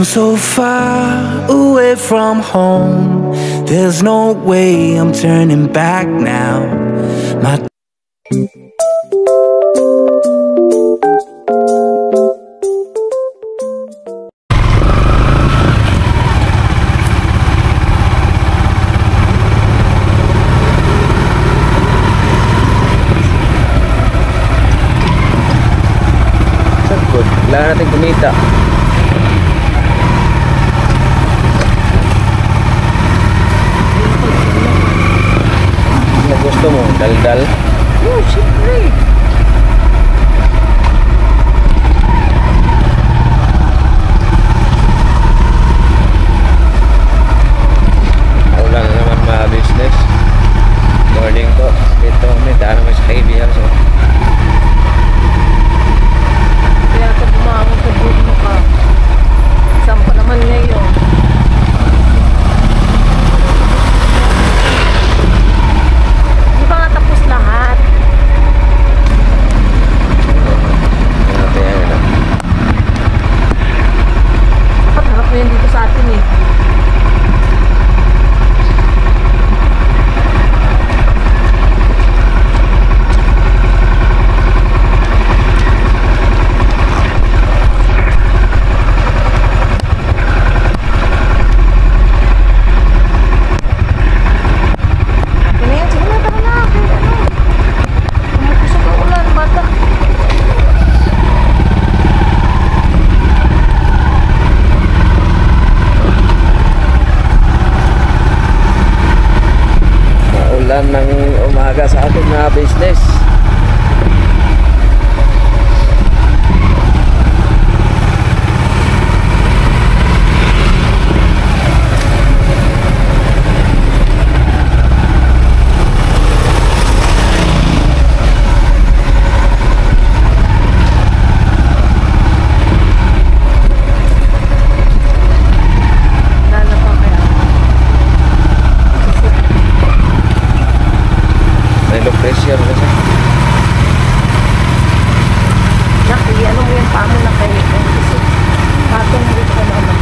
I'm so far away from home. There's no way I'm turning back now. My wala natin kumita. Ano gusto mo? Daldal? Oh, syempre. Wala na naman mga business. Morning po. Dito kami. Daan naman sa KBL. So Kaya ka bumawag sa buhay mo ka. Saan pa naman ngayon? Di ba nga tapos lahat? Dapat harap mo yan dito sa atin eh. ng umaga sa ating mga business. Pressure kasi. Naki, ano mo yung pamo na kayo? Kasi patong mo ito naman.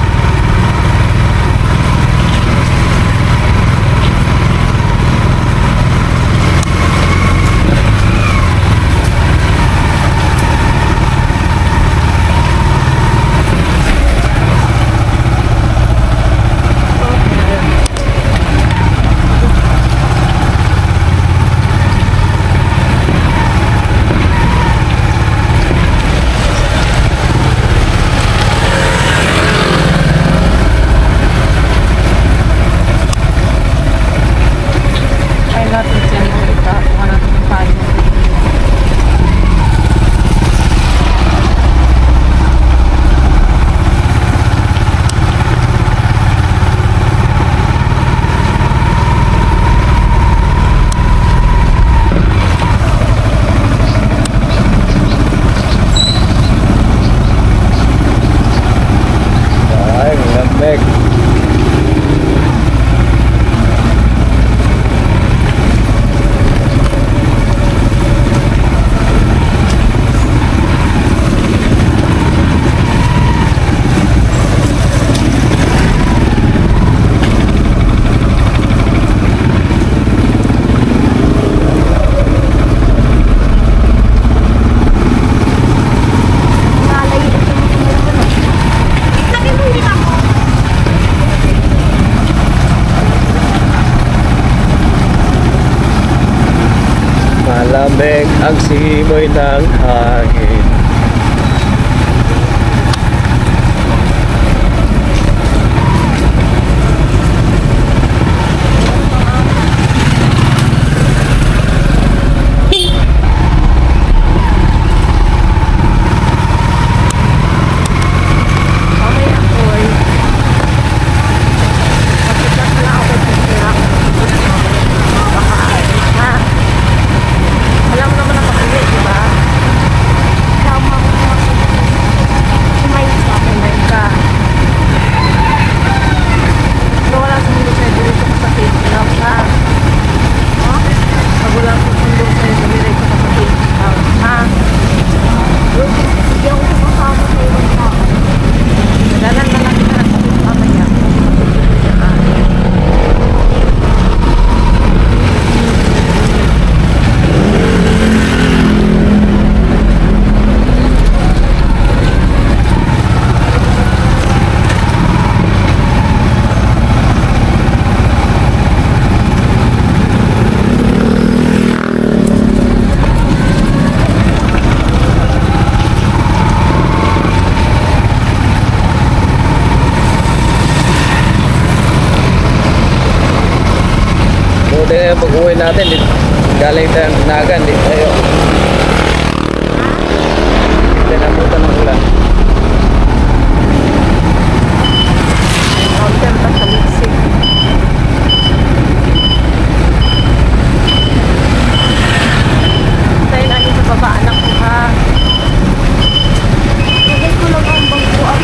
Malamig ang simoy ng hangin. Alam naman ang kapatid, di ba? Buti pag-uwi natin, galing tayo ng Nagan, di tayo. Hindi nabutan ng ulan. Mountain pa sa Litsig. Tayo na sa baba, anak ko ha. Bigay ko lang ang bangko at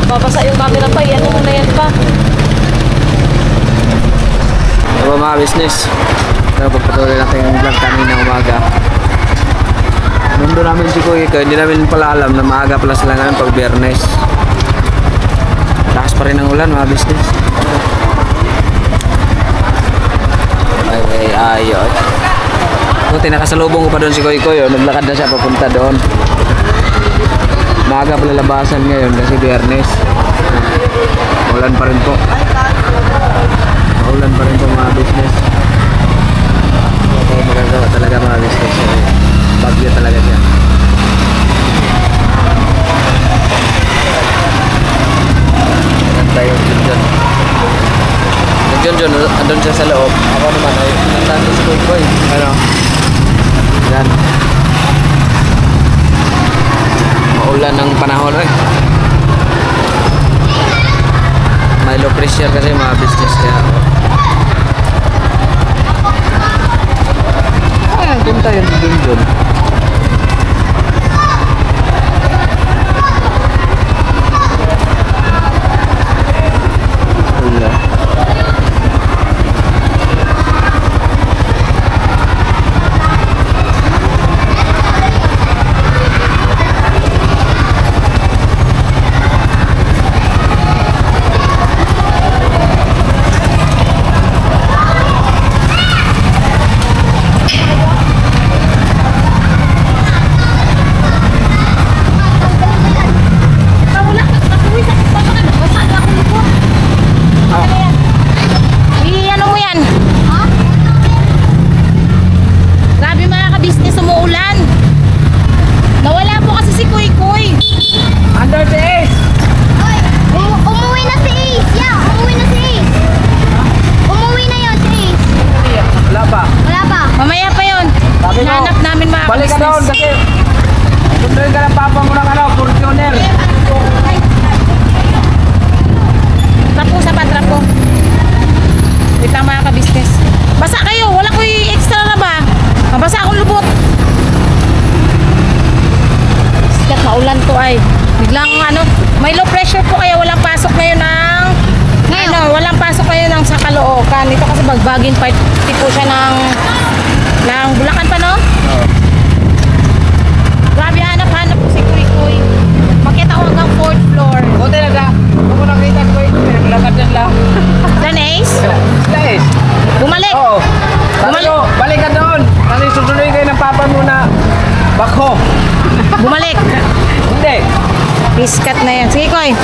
babasa yung camera pa, yan mo na yan pa. Diba mga business? Pero pagpatuloy natin yung vlog kanina umaga. Mundo namin si Kuya Iko, hindi namin pala alam na maaga pala sila ngayon pag Biyernes. Takas pa rin ang ulan mga business. Ay. Buti nakasalubong ko pa doon si Kuya Iko, naglakad na siya papunta doon. Maaga pala labasan ngayon kasi Biyernes. Maulan pa rin po. Maulan pa rin po mga business. Okay, magagawa talaga mga business. Bagyo talaga siya. Ganda yung Junjun. Yung Junjun, andun siya sa loob. Ako naman ay pinagtando si Kuy Kuy. Ano? Yan. Maulan ng panahon eh. May low pressure kasi mga business kaya. Ayan, punta yun doon. Balik ka doon kasi sunduin ka ng papa mo ng Fortuner. Trapo sa patrapo. Wait lang mga ka-business. Basa kayo, wala ko extra na ba? Mabasa akong lubot. Sikat maulan to ay. Biglang may low pressure po kaya walang pasok ngayon ng walang pasok ngayon ng sa Caloocan. Ito kasi bagbagin part po siya ng Bulacan pa no? Oo. Grabe, hanap ko si Kuy Kuy. Makita ko hanggang 4th floor. Buti na ka. Huwag mo nakita ko ito. Naglakad dyan lang. Dan Ace? Sila Ace. Bumalik. Oo. Balik ka doon. Kasi susunduin kayo ng papa mo na bako. Bumalik. Hindi. Biskat na yan. Sige Kuy.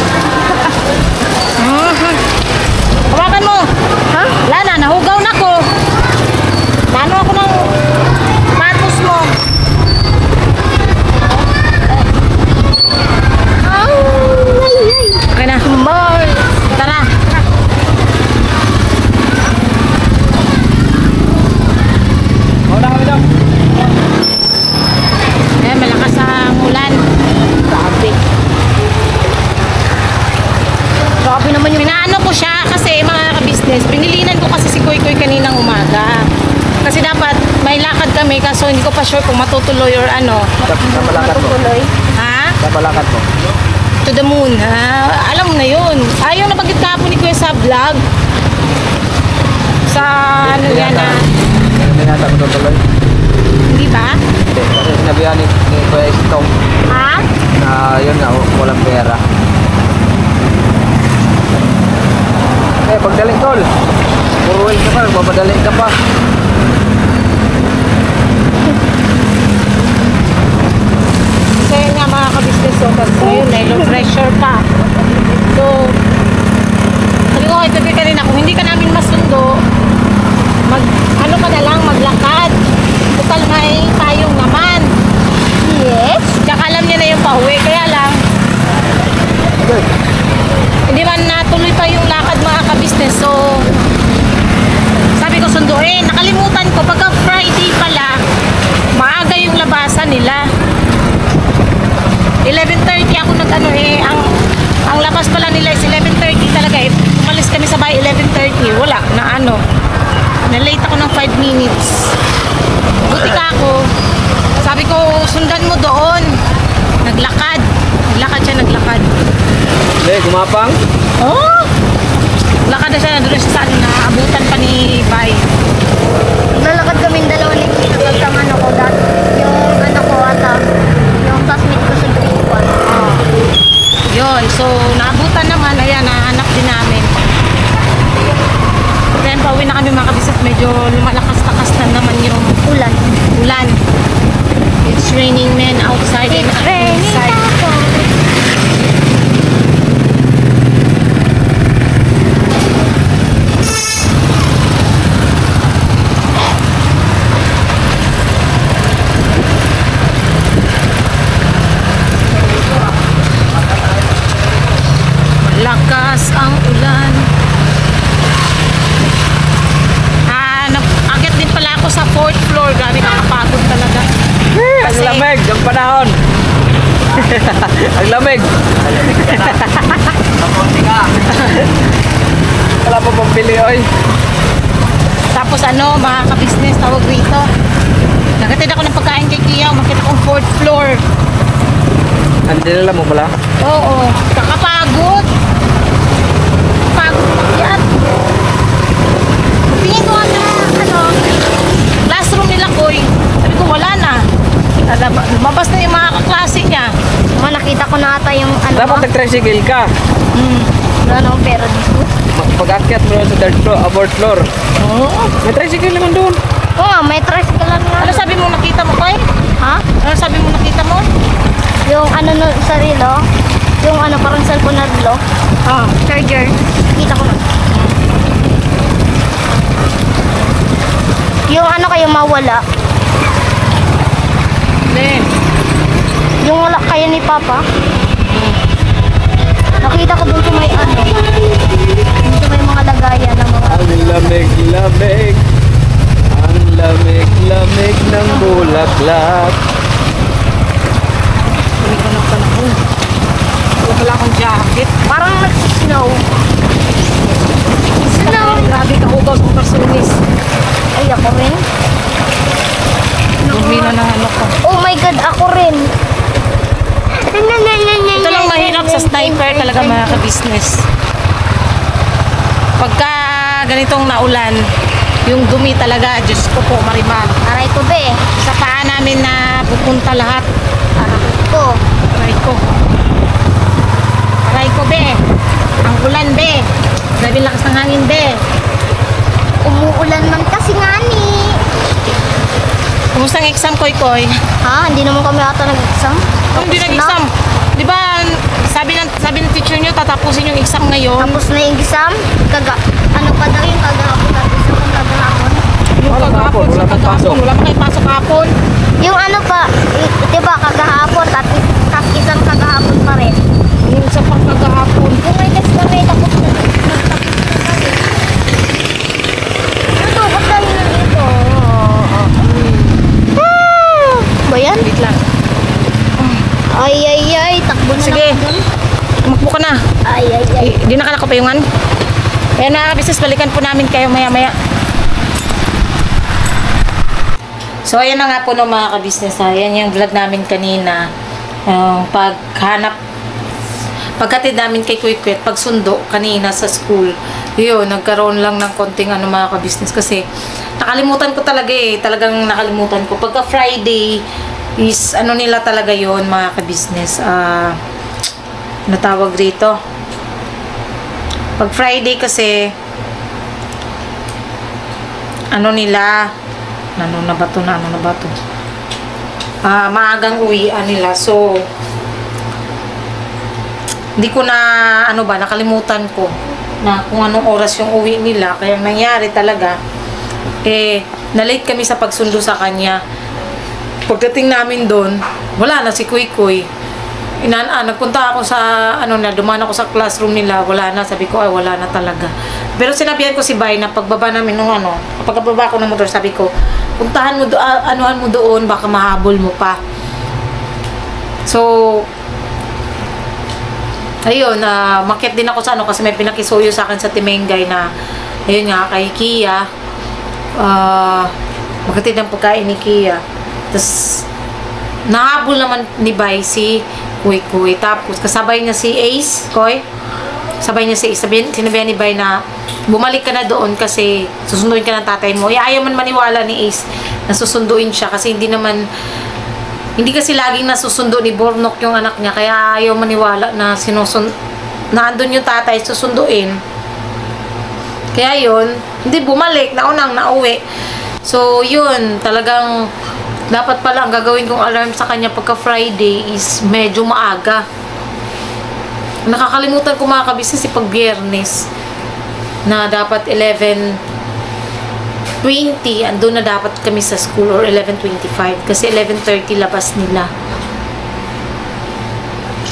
Hawakan mo. Ha? Wala na, nahugaw na ko. Paano ako ng patos mo? Okay na. Tara. Mauna kami doon. Ayan, malakas ang ulan. Grabe. Grabe naman yung inaano ko siya kasi mga ka-business. Pinilinan ko kasi si Kuy Kuy kaninang umaga. Kasi dapat may lakad kami kaso hindi ko pa sure kung matutuloy or ano. Napalakad mo. Matutuloy. Ha? Napalakad mo. To the moon. Ha? Alam mo na yun. Ayaw na bagit kahapon ni Kuya sa vlog. Sa ano yan na. Hindi yata matutuloy. Hindi ba? Kasi sinabihan ni Kuya Stong Ha? na yun nga, walang pera. Pagdaling tol. Puro ka pa, magpapadaling ka pa. So yun nga mga ka-business, so kasi ngayon may low pressure pa. So, sabi ko kahit sabi kanina, kung hindi ka namin masundo, ano ka na lang, maglakad. Total may tayong naman. Yes. Tsaka alam niya na yung pauwi, kaya lang, hindi man natuloy pa yung lakad mga ka-business. So, sabi ko sunduin. Nakalimutan ko, pagka Friday pala, maaga yung labasan nila. 11:30 ako nag-ano ang labas pala nila is 11:30 talaga eh. Umalis kami sa bahay 11:30. Wala, na ano. Na-late ako ng 5 minutes. Buti ka ako. Sabi ko, sundan mo doon. Naglakad. Naglakad siya, naglakad. Gumapang. Oh! Lakad na siya, nandun siya sa atin na abutan pa ni Bay. Nalakad kaming dalawa ni Tita kasama ano ko dati. Yung ano ko ata, yung classmate ko sa grade 1. Oh. Yun, so naabutan naman, ayan, nahanap din namin. Then pauwi na kami mga kabisat, medyo lumalakas-lakas na naman yung Ulan. ulan. It's raining men outside and inside. Lakas ang ulan. Akit din pala ako sa 4th floor. Grabe, nakapagod talaga. Ang lamig, ang panahon. Ang lamig. Wala pa pambili, oy. Tapos ano, mga ka-business, tawag rito. Nagatid ako ng pagkain kay Kia. Umakit akong 4th floor. Andila mo pala? Oo, kakapagod. Pagod yan. Tingin ko nga na, classroom nila, Koy. Sabi ko, wala na. Lumabas na yung mga kaklase niya. Nakita ko na ata yung ano. Dapat nag-tricycle ka. Wala na akong pera dito. Pag-akyat mo sa third floor, abort floor. Oo. May tricycle naman doon. Oo nga, may tricycle lang nga. Ano sabi mo nakita mo, Koy? Ha? Ano sabi mo nakita mo? Yung ano sa relo, yung ano parang cellphone na relo, charger, kita ko na. Yung ano kayo mawala, Hindi. yung wala kayo ni Papa, nakita ko dun sa may ano, dun sa may mga lagayan ng mga, Ang lamig-lamig. Ang lamig-lamig ng bulaklak. Hindi ko ng panahon. Wala pala akong jacket. parang nag-snow. Snow! Grabe ka ugaw sa kasunis. Ay, ako rin. Dumi na ng ano ko. Oh my God, ako rin. Ito lang mahirap sa sniper talaga mga ka-business. Pagka ganitong naulan, yung dumi talaga, Diyos ko po, Marimar. Aray ko be. Sa paa namin na pupunta lahat. Aray ko. Aray ko. Aray ko, be. Ang ulan, be. Grabe lakas ng hangin, be. Umuulan man kasi nga ni. Kumusta ang exam, Koy-Koy? Ha? Hindi naman kami ata nag-exam? Hindi nag-exam. Di ba, sabi ng teacher nyo, tatapusin yung exam ngayon. Tapos na yung exam? Ano pa daw yung kagahapon? Tapos yung kagahapon? Yung Wala kagahapon, hapon, wala sa pang kagahapon, pasok. wala pa kayo pasok hapon. Yung ano pa, diba kagahapon, tapos isang kagahapon pa rin. Yung isa pang kagahapon. Kung may test kami, tapos nagtapos na kami. Ano, ba't dahil na dito? Ba yan? Wait lang. Ay, takbo na Sige. naman dun. Tumakbo ka na. Ay. Di na ka nakapayungan. Kaya na, business, balikan po namin kayo maya-maya. So, ayan na nga po no, mga ka-business. Ayan yung vlog namin kanina. Paghanap pagkatid namin kay Kwek-Kwek, pagsundo kanina sa school, yun, nagkaroon lang ng konting mga ka-business kasi nakalimutan ko talaga talagang nakalimutan ko. Pagka Friday is nila talaga yon mga ka-business, natawag rito. Pag Friday kasi, nila, ano na ba to? Maagang uwian nila. So, hindi ko na, nakalimutan ko na kung anong oras yung uwi nila. Kaya nangyari talaga, na-late kami sa pagsundo sa kanya. Pagdating namin doon, wala na si Kuy-Kuy. Nagpunta ako sa, dumaan ako sa classroom nila, wala na. Sabi ko, wala na talaga. Pero sinabihan ko si Bay na pagbaba namin nung pagbaba ko ng motor, sabi ko, puntahan mo anuhan mo doon, baka mahabol mo pa. So, ayun, makiat din ako sa kasi may pinakisuyo sa akin sa Timengay na, ayun nga, kay Kia. Magkatid ng pagkain ni Kia. Tapos, nahabol naman ni Bay si Kuy-Kuy. Tapos, kasabay niya si Ace, Koy. Sabay niya si Ace. Sinabihan ni Bay na, bumalik ka na doon kasi susunduin ka ng tatay mo. Ayaw man maniwala ni Ace na susunduin siya kasi hindi kasi laging nasusundo ni Bornok yung anak niya, kaya ayaw maniwala na andun yung tatay susunduin. Kaya yun, hindi bumalik, naunang nauwi. So yun, talagang dapat pala ang gagawin kong alarm sa kanya pagka Friday is medyo maaga. Nakakalimutan ko mga kabisnes pag Biyernes na dapat 11:20 andun na dapat kami sa school, or 11:25 kasi 11:30 labas nila.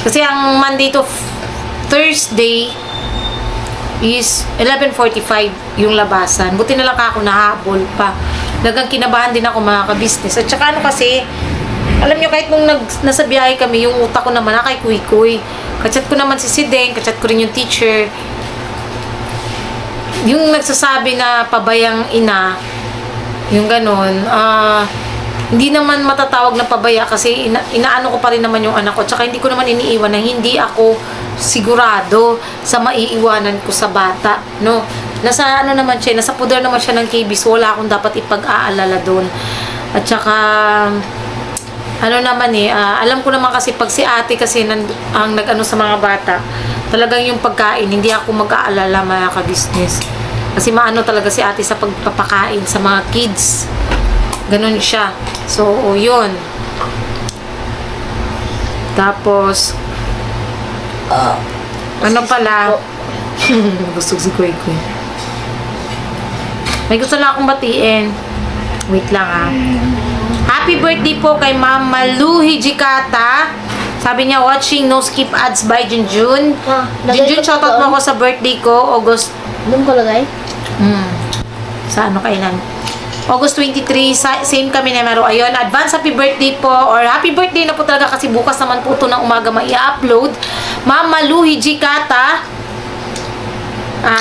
Kasi ang Monday to Thursday is 11:45 yung labasan. Buti na lang ako nahabol pa. Dagang kinabahan din ako mga ka-business. At saka kasi, alam nyo, kahit nung nasa biyahe kami, yung utak ko naman kay Kuy-Kuy. Kachat ko naman si Sideng, kachat ko rin yung teacher. Yung nagsasabi na pabayang ina, yung ganun, hindi naman matatawag na pabaya kasi inaano ko pa rin naman yung anak ko. Tsaka hindi ko naman iniiwan na hindi ako sigurado sa maiiwanan ko sa bata, no? Nasa naman siya, nasa puder naman siya ng KB, so wala akong dapat ipag-aalala doon. At tsaka, alam ko naman kasi pag si ate kasi ang nag-ano sa mga bata, talagang yung pagkain, hindi ako mag-aalala mga ka-business. Kasi maano talaga si ate sa pagpapakain sa mga kids. Ganun siya. So, yun. Tapos, pala, gusto si Kuy-Kuy. May gusto lang akong batiin. Wait lang Happy birthday po kay Ma'am Malu Hijikata. Sabi niya, watching No Skip Ads by Junjun. Junjun, shoutout mo ako sa birthday ko, August. Doon ko lagay? Sa kailan? August 23, same kami na Maro. Ayun, advance happy birthday po, or happy birthday na po talaga kasi bukas naman po ito ng umaga mai-upload. Ma'am Malu Hijikata.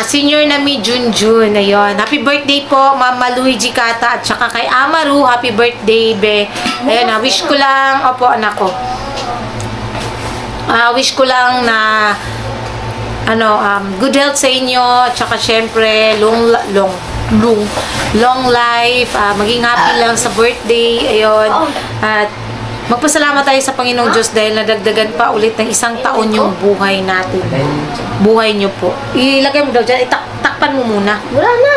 Senior na mi Junjun. Ayun. Happy birthday po, Ma'am Malu Hijikata. At saka kay Amaru, happy birthday, be. Ayun, wish ko lang, opo, anak ko. Wish ko lang na good health sa inyo, at saka syempre long life, maging happy lang sa birthday. Ayun. At magpasalamat tayo sa Panginoong Diyos dahil nadagdagan pa ulit ng isang taon yung buhay natin. Buhay nyo po. Ilagay mo daw dyan. Takpan mo muna. Wala na.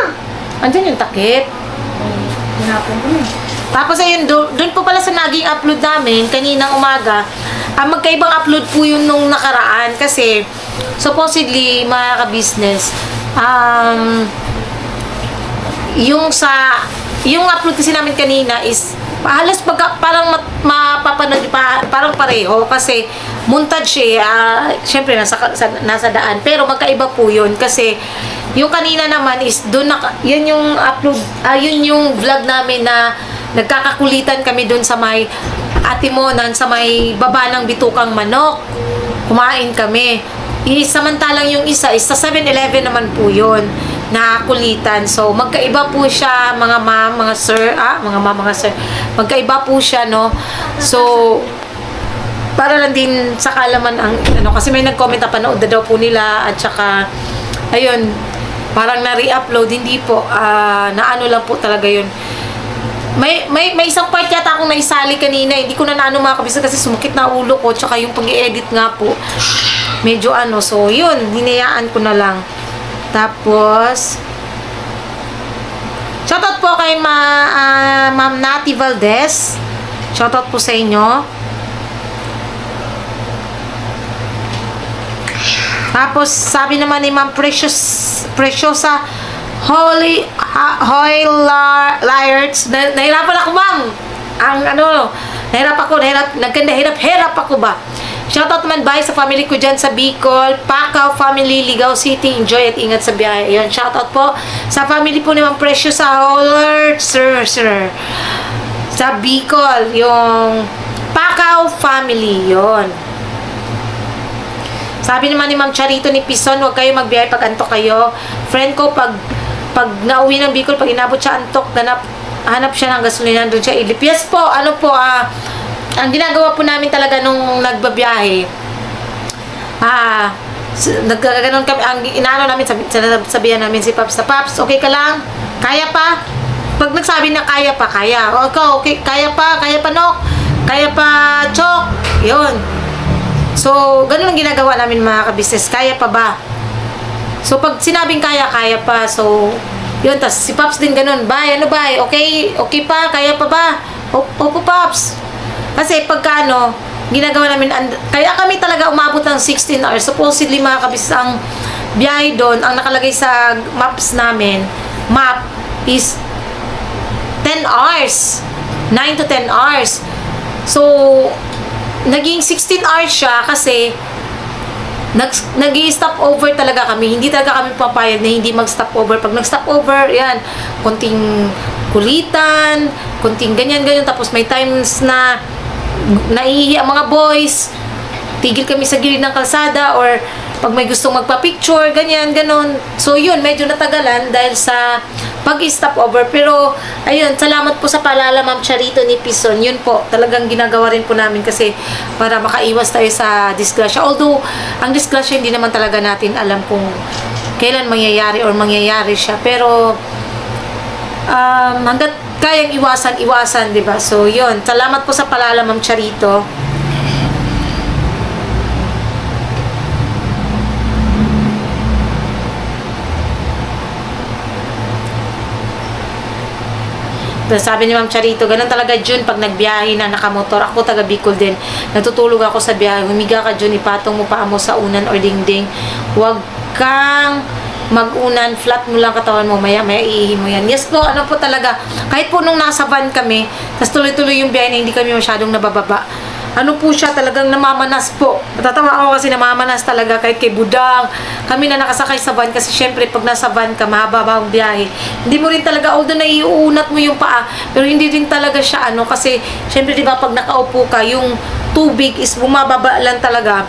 Andyan yung takip. Hinapon ko na. Tapos ayun, doon po pala sa naging upload namin kaninang umaga, magkaibang upload po yun nung nakaraan kasi supposedly mga ka-business, yung upload kasi namin kanina is halos parang mapapanood parang pareho kasi montage syempre nasa daan, pero magkaiba po yun kasi yung kanina naman is doon yun yung upload, yun yung vlog namin na nagkakakulitan kami doon sa may Atimonan, sa may baba ng Bitukang Manok. Kumain kami. Samantalang yung isa is sa 7-Eleven naman po yun na kulitan. So, magkaiba po siya, mga ma'am, mga sir, mga ma'am, mga sir. Magkaiba po siya, no? So, 'yun, talagang, dapat pala ang gagawin ko, alarm sa kanya pagka Friday is medyo maaga. So, yun, talagang, dapat pala ang gagawin ko, alarm sa kanya pagka Friday is medyo maaga. So, yun, talagang, para lang din sa kalaman ang ano, kasi may nag-comment na panood na daw po nila at saka ayun, parang na-re-upload, hindi po, na ano lang po talaga yun. May isang part yata akong naisali kanina, hindi ko na naano mga kabisa kasi sumakit na ulo ko, tsaka yung pag-i-edit nga po, medyo ano, so yun, hinayaan ko na lang. Tapos, shoutout po kay Ma'am Nati Valdez, shoutout po sa inyo. Tapos, sabi naman ni Ma'am Preciosa Liarts, nahirapan ako, ma'am. Ang ano, nagkanda-hirap ako ba? Shoutout naman bye sa family ko dyan sa Bicol, Pacau family, Ligao City. Enjoy at ingat sa biyahe. Ayun, shoutout po sa family po ni Ma'am Preciosa Liarts, sir. Sa Bicol, yung Pacau family, yon. Sabi naman ni Ma'am Charito ni Pison, huwag kayo magbiyahe pag antok kayo. Friend ko, pag nauwi ng Bicol, pag inabot siya antok, hanap siya ng gasolina, doon siya ilip. Yes po, ano po, ang ginagawa po namin talaga nung nagbabiyahe, nagkaganon kami, ang inaano namin, sabihan namin si Paps na, Paps, okay ka lang? Kaya pa? Pag nagsabi na kaya pa, kaya. Okay, kaya pa, no? Kaya pa, Chok. Yun. So, ganun ang ginagawa namin mga kabisnes. Kaya pa ba? So, pag sinabing kaya pa. So, yun. Tas si Pops din ganun. Bye, ano ba? Okay pa? Kaya pa ba? Opo, Pops. Kasi pagka ano, ginagawa namin, kaya kami talaga umabot ng 16 hours. Supposedly mga kabisnes, ang biyahe doon, ang nakalagay sa maps namin, map is 10 hours. 9 to 10 hours. So, naging 16 hours siya kasi nag-i-stop over talaga kami. Hindi talaga kami papayag na hindi mag-stop over. Pag nag-stop over, yan, konting kulitan, konting ganyan. Tapos may times na naiihi ang mga boys, tigil kami sa gilid ng kalsada, or pag may gustong magpa-picture, ganon. So yun, medyo natagalan dahil sa pag-stop over. Pero ayun, salamat po sa paalala Ma'am Charito ni Pison. Yun po, talagang ginagawa rin po namin kasi para makaiwas tayo sa disgrasya. Although ang disgrasya hindi naman talaga natin alam kung kailan mangyayari siya. Pero hanggat kayang iwasan, 'di ba? So yun, salamat po sa paalala Ma'am Charito. So, sabi ni Ma'am Charito, ganun talaga Jun pag nagbiyahe na nakamotor. Ako taga Bicol din. Natutulog ako sa biyahe. Humiga ka Jun, ipatong mo paa mo sa unan or dingding. Huwag kang mag-unan, flat mo lang katawan mo, maya iihi mo yan. Yes po, ano po talaga. Kahit po nung nasa van kami, tas tuloy-tuloy yung biyahe na hindi kami masyadong nabababa. Ano po siya, talagang namamanas po. Matatawa ako kasi namamanas talaga kahit kay Budang. Kami na nakasakay sa van kasi syempre pag nasa van ka, mahaba ang biyahe. Hindi mo rin talaga, although naiuunat mo yung paa, pero hindi rin talaga siya ano, kasi syempre diba pag nakaupo ka, yung tubig is bumababa lang talaga.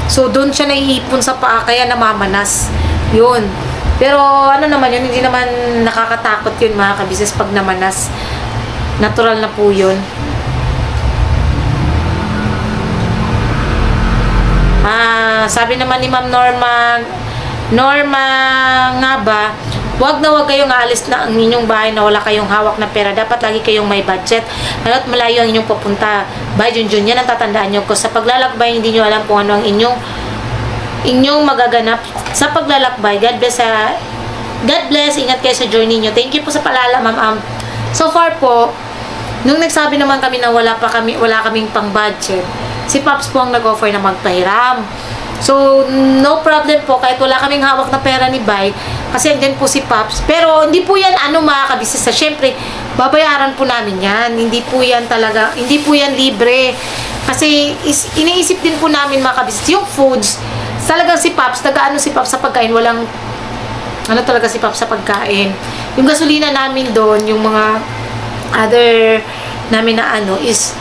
So doon siya naiipon sa paa, kaya namamanas. Yun. Pero ano naman yun, hindi naman nakakatakot yun mga kabisnes pag namanas. Natural na po yun. Sabi naman ni Ma'am Norma nga ba, wag kayong aalis na ang inyong bahay na wala kayong hawak na pera. Dapat lagi kayong may budget. Hanggat malayo ang inyong papunta. Bye, Junjun. Yan ang tatandaan nyo. Sa paglalakbay, hindi nyo alam kung ano ang inyong magaganap sa paglalakbay. God bless. Ingat kayo sa journey nyo. Thank you po sa paalala, Ma'am. So far po, nung nagsabi naman kami na wala kaming pang budget, si Pops po ang nag-offer na magpahiram. So, no problem po, kahit wala kaming hawak na pera ni Bay, kasi andyan po si Pops. Pero, hindi po yan, mga kabisnes. Siyempre, babayaran po namin yan. Hindi po yan libre. Kasi, iniisip din po namin, mga kabisnes, yung foods, talagang si Pops, si Pops sa pagkain, walang, talaga si Pops sa pagkain. Yung gasolina namin doon, yung mga other namin na is,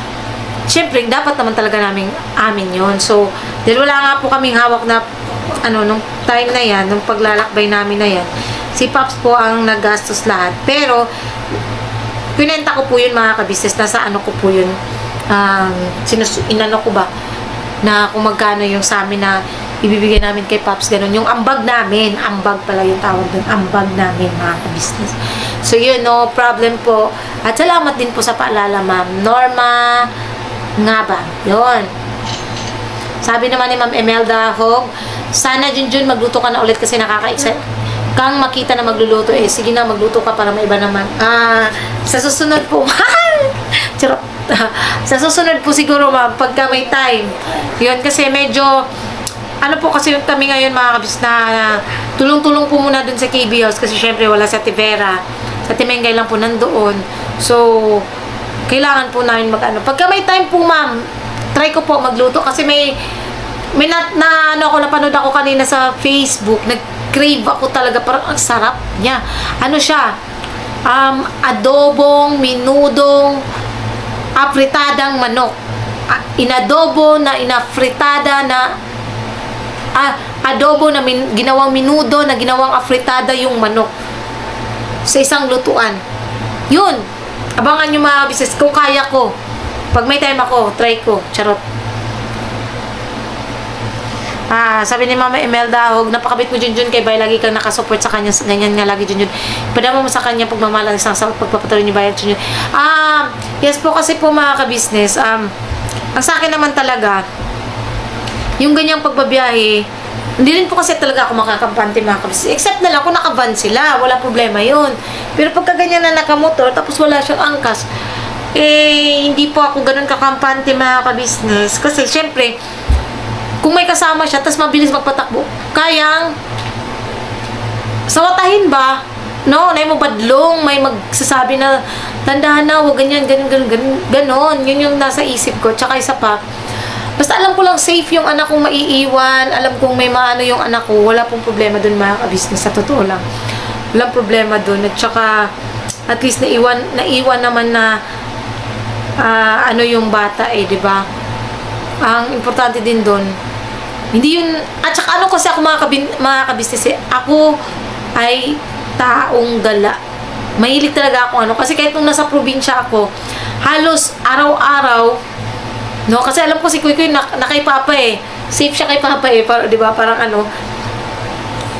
syempre, dapat naman talaga amin yun. So, dahil wala nga po kaming hawak na, nung time na yan, nung paglalakbay namin na yan, si Pops po ang naggastos lahat. Pero, pinenta ko po yun mga kabisnes, nasa ko po yun, na kung magkano yung sa amin na ibibigay namin kay Pops, ganun. Yung ambag namin, ambag pala yung tawag doon, ambag namin mga ka-business. So yun, no problem po. At salamat din po sa paalala, Ma'am Norma nga ba? Yun. Sabi naman ni Ma'am Emelda Hog, sana Junjun magluto ka na ulit kasi nakaka-excite kang makita na magluluto. Sige na, magluto ka para maiba naman. Sa susunod po, charot. Sa susunod po siguro, Ma'am, pagka may time. Yun, kasi medyo, ano po kasi kami ngayon mga kabis na tulong-tulong po muna dun sa KB House kasi syempre wala sa Tivera. Sa Timengay lang po nandoon. So, kailangan po namin mag-ano. Pagka may time po, Ma'am, try ko po magluto kasi may napanood ako kanina sa Facebook, nag-crave ako talaga, parang ang sarap niya. Ano siya? Adobong, minudong, apritadang manok. Inadobo na inafritada na adobo na ginawang minudo na ginawang afritada yung manok sa isang lutuan. Yun. Abangan nyo mga business kung kaya ko. Pag may time ako, try ko. Charot. Sabi ni Mama Imelda Hog, napakabit mo Junjun kay Bay, lagi kang nakasupport sa kanya, ganyan nga lagi Junjun. Padama mo sa kanya pagmamalang sa pagpapatuloy ni Bayad Junjun. Yes po, kasi po mga ka-business, ang sa akin naman talaga, yung ganyang pagbabiyahe, hindi rin po kasi talaga ako makakampante mga ka-business. Except na lang kung nakavan sila, wala problema yun. Pero pagka ganyan na nakamotor, tapos wala siyang angkas, hindi po ako ganun kakampante mga ka-business. Kasi syempre, kung may kasama siya, tas mabilis magpatakbo, kayang sawatahin ba? No? Na mo badlong, may magsasabi na, tandahan na, huwag ganyan, ganon. Yun yung nasa isip ko. Tsaka isa pa, basta alam ko lang safe yung anak kong maiiwan, alam kong may maano yung anak ko, wala pong problema dun mga ka-business, sa totoo lang. Walang problema dun. At tsaka, at least naiwan naman na, ano yung bata diba? Ang importante din dun, hindi yun, at saka ano kasi ako mga ka-business, ako ay taong gala. Mahilig talaga ako kasi kahit nung nasa probinsya ako, halos araw-araw, no, kasi alam ko si Kuy na kay Papa safe siya kay Papa di ba, parang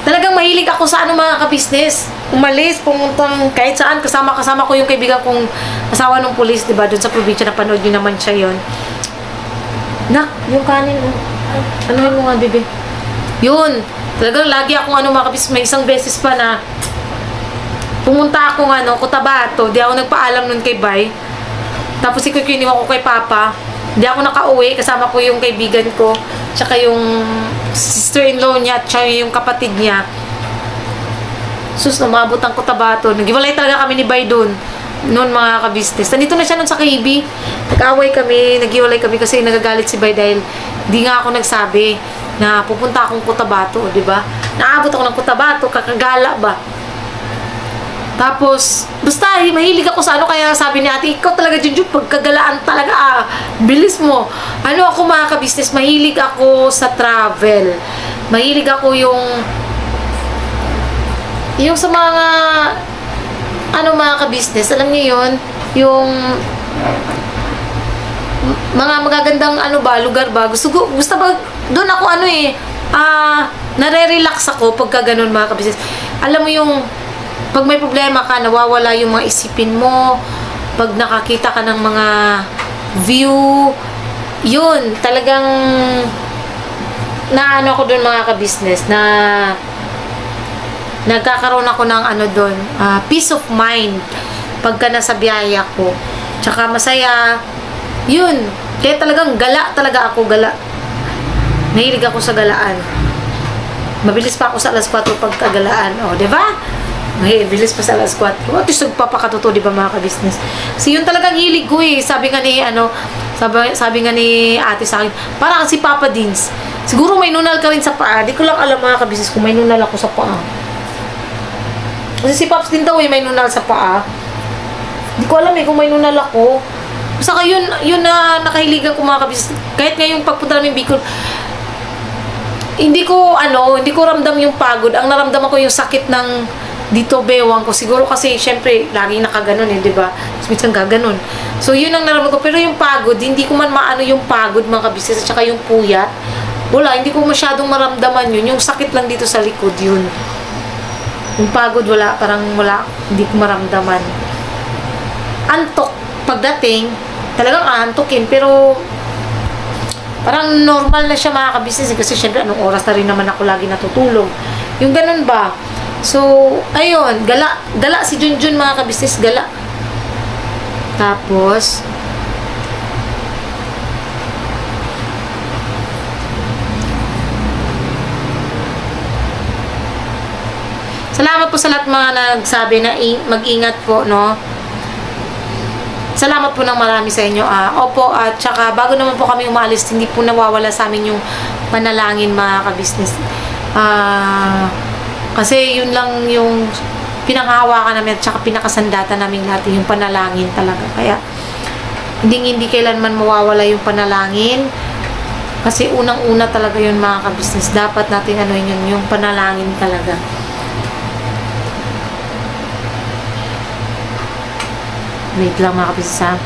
talagang mahilig ako sa mga ka-business. Umalis, pumuntang kahit saan, kasama ko yung kaibigan kong asawa ng pulis, di ba, doon sa probinsya, napanood nyo naman siya yon. Yung kanin, ano yun mga bebe? Yun, talagang lagi akong mga ka-business, may isang beses pa na pumunta akong Cotabato, di ako nagpaalam nun kay Bay. Tapos iniwan ko kay Papa. Di ako nakauwi, kasama ko yung kaibigan ko, tsaka yung sister-in-law niya, tsaka yung kapatid niya. Sus, umabot ang Cotabato. Nag-iwalay talaga kami ni Bay doon. Noon mga ka-business. Nandito na siya noon sa KB. Nag-away kami, nag-iwalay kami kasi nagagalit si Bay dahil di nga ako nagsabi na pupunta akong Cotabato, di ba? Naabot ako ng Cotabato, kakagala ba? Tapos, basta mahilig ako sa kaya sabi ni ate, ikaw talaga Junjun, pagkagalaan talaga, bilis mo. Ako mga ka-business, mahilig ako sa travel. Mahilig ako yung sa mga mga ka-business, alam niyo yun, yung mga magagandang lugar ba, gusto ba, doon ako nare-relax ako pagka ganun mga ka-business. Alam mo yung pag may problema ka, nawawala yung mga isipin mo, pag nakakita ka ng mga view, yun, talagang ako doon mga ka-business, na nagkakaroon ako ng doon, peace of mind pagka nasa biyaya ko. Tsaka masaya, yun, kaya talagang gala talaga ako, gala. Nahilig ako sa galaan. Mabilis pa ako sa alas 4 pagkagalaan, di ba? Bilis pa sa alas 4. At least nagpapakatuto, di ba mga ka-business? So yun talagang hilig ko Sabi nga ni sabi nga ni ate sa akin, parang si Papa Dins. Siguro may nunal ka rin sa paa. Di ko lang alam mga ka-business kung may nunal ako sa paa. Kasi si Pops din daw may nunal sa paa. Di ko alam kung may nunal ako. Basta yun na nakahiligan ko mga ka-business. Kahit ngayong pagpunta namin Bicol, hindi ko ramdam yung pagod. Ang naramdaman ko yung sakit ng dito bewang ko. Siguro kasi, syempre, laging nakaganon eh, di ba? Minsan gaganon. So, yun ang nararamdaman ko. Pero yung pagod, hindi ko man maano yung pagod, mga kabisnes, at saka yung puyat. Wala, hindi ko masyadong maramdaman yun. Yung sakit lang dito sa likod, yun. Yung pagod, wala, parang wala, hindi ko maramdaman. Antok, pagdating, talagang aantokin, pero parang normal na siya, mga kabisnes, kasi syempre anong oras na rin naman ako lagi natutulog. Yung ganun ba? So, ayun, gala si Junjun, mga kabisnes, gala. Tapos, salamat po sa lahat mga nagsabi na mag-ingat po, no? Salamat po ng marami sa inyo. Opo, at saka bago naman po kami umalis, hindi po nawawala sa amin yung panalangin, mga kabisnes. Kasi yun lang yung pinanghahawakan namin at saka pinakasandata namin lahat, yung panalangin talaga. Kaya hindi kailanman mawawala yung panalangin. Kasi unang-una talaga yun, mga kabisnes. Dapat natin yun, yung panalangin talaga. Wait lang, mga kabisnes, ha.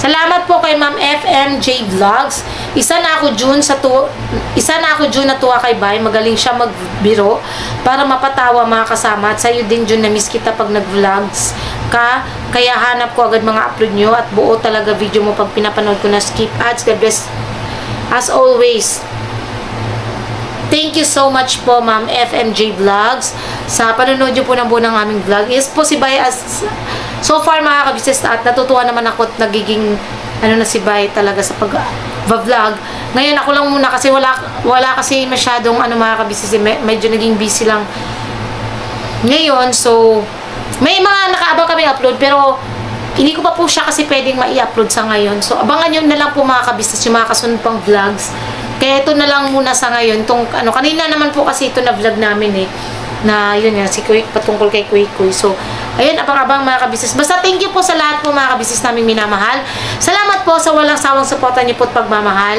Salamat po kay Ma'am FMJ Vlogs. Isa na ako June natuwa kay Bay. Magaling siya magbiro para mapatawa mga kasama. At sa'yo din June, na-miss kita pag nag-vlogs ka. Kaya hanap ko agad mga upload nyo at buo talaga video mo pag pinapanood ko na skip ads. God bless as always. Thank you so much po, Ma'am FMJ Vlogs, sa panonood nyo po ng buo ng aming vlog. Yes po, si Bay so far, mga kabisnes, at natutuwa naman ako at nagiging na si Bay talaga sa pag-vlog. Ngayon ako lang muna kasi wala kasi masyadong mga kabisnes, medyo naging busy lang ngayon. So may mga nakaabang kami upload, pero hindi ko pa po siya kasi pwedeng mai-upload sa ngayon. So abangan nyo na lang po, mga kabisnes, yung mga kasunod pang vlogs. Kaya ito na lang muna sa ngayon. Kanina naman po kasi ito na vlog namin na yun nga, si Kuy, patungkol kay Kuy. So, ayun, abang-abang, mga kabisnes. Basta thank you po sa lahat po, mga kabisnes namin minamahal. Salamat po sa walang sawang suporta niyo po at pagmamahal.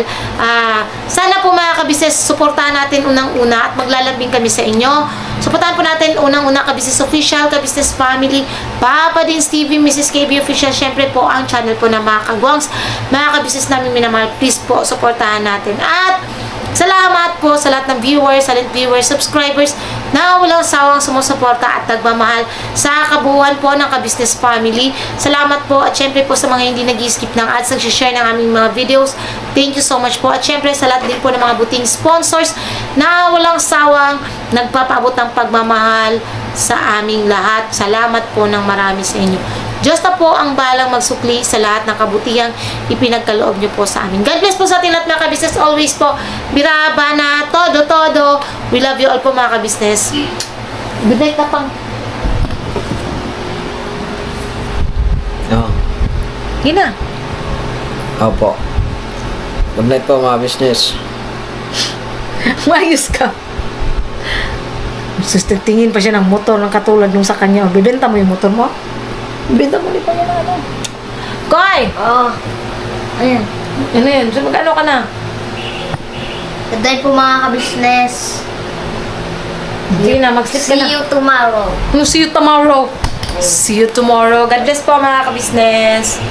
Sana po, mga kabisnes, suportahan natin unang-una at maglalambing kami sa inyo. Suportahan po natin unang-una Kabisnes Official, Kabisnes Family, Papa Dins TV, Mrs. KB Official, syempre po ang channel po ng mga kagwangs. Mga kabisnes namin minamahal, please po, suportahan natin. At salamat po sa lahat ng viewers, silent viewers, subscribers na walang sawang sumusuporta at nagmamahal sa kabuuan po ng Kabisnes Family. Salamat po, at syempre po sa mga hindi nag-skip ng ads, nag-share ng aming mga videos. Thank you so much po. At syempre sa lahat din po ng mga buting sponsors na walang sawang nagpapaabot ng pagmamahal sa aming lahat. Salamat po ng marami sa inyo. Diyos na po ang balang magsukli sa lahat ng kabutihang ipinagkaloob nyo po sa amin. God bless po sa ating lahat, mga kabisnes. Always po, biraba na, todo. We love you all po, mga kabisnes. Good night, Tapang. Gina. Opo. Good night po, mga business. Mayos ka. Tingin pa siya ng motor ng katulad nung sa kanya. Bibenta mo yung motor mo? Bibenta mo ulit pa yun, Koy! Ayan. Ano yun? So, mag-ano ka na? Good night po, mga kabisnes. Sige na, mag-sleep ka na. See you tomorrow. See you tomorrow. See you tomorrow. God bless po, mga kabisnes.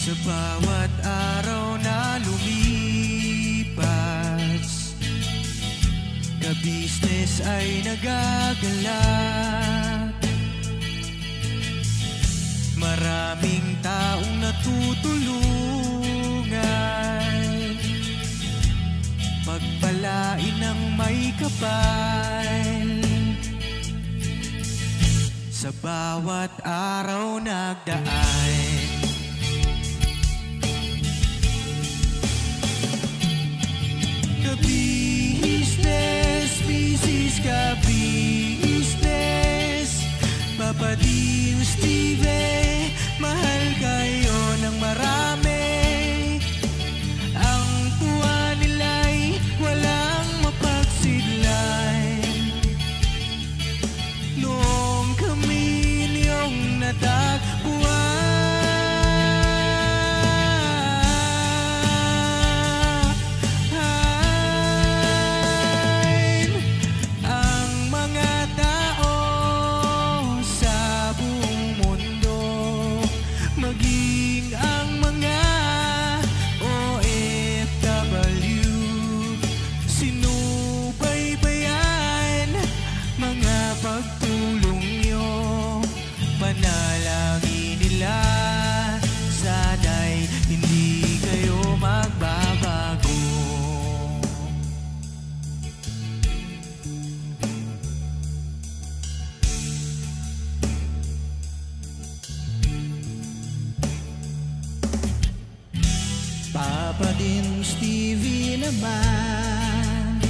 Sa bawat araw na lumipas, kabisnes ay nagagalak. Maraming taong natutulungan, akalain ng may kapal. Sa bawat araw nagdaan, ka-business, business ka-business. Papa Dio, Steve, mahal kayo ng marami. Ang tuwa nila'y walang mapagsidlay. Noong kami niyong natagpuan, ang mga tao sa buong mundo, maging ang mga OFW, sinubaybayan mga pagtulong nyo. Panalangin nila, sana'y hindi kayo magbabago. Papa din Stevie naman,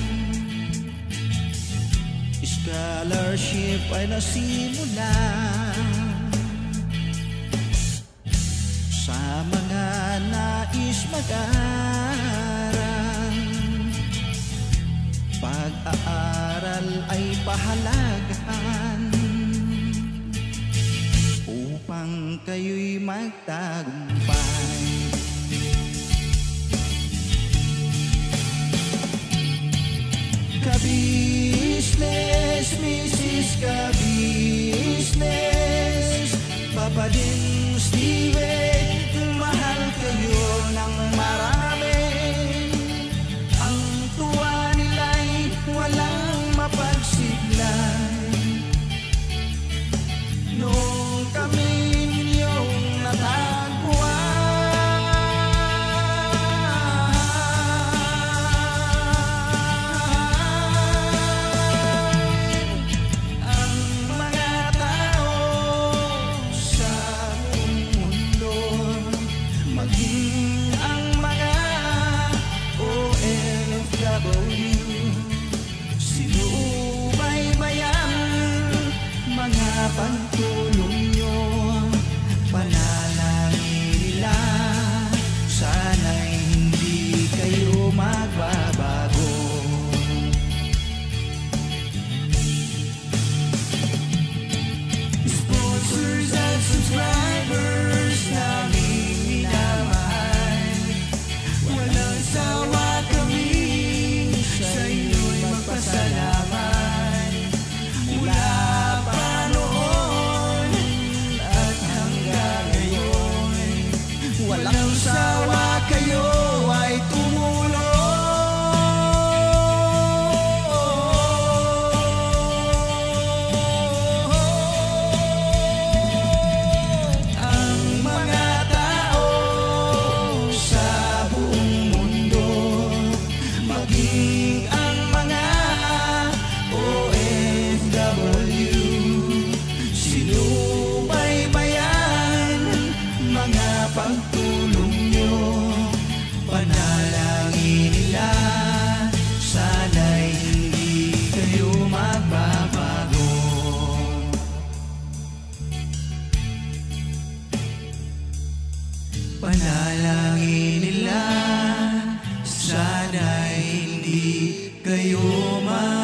scholarship ay nasimula sa mga nais mag-aral. Pag-aaral ay pahalagahan upang kayo'y magtagumpay. Ka-business, Mrs. Ka-business, Papa din Steve, mahal kayo ng marami. Ang tuwa nila'y walang mapagsiglay. Noong kami ninyong natagpuan, pagtulong nyo, panalangin nila, sana'y hindi kayo magbabago. Sponsors at subscribers naming minamahal, walang sawa kami sa inyo'y magpasalamat. Mula pa noon at hanggang ngayon, walang sawa kayo ay tumulong. Ang mga tao sa buong mundo, maging ang mga OFW, sinubaybayan mga pagtulong nyo. Panalangin nila, sana'y hindi kayo magbabago. Panalangin nila, sana'y hindi kayo magbabago.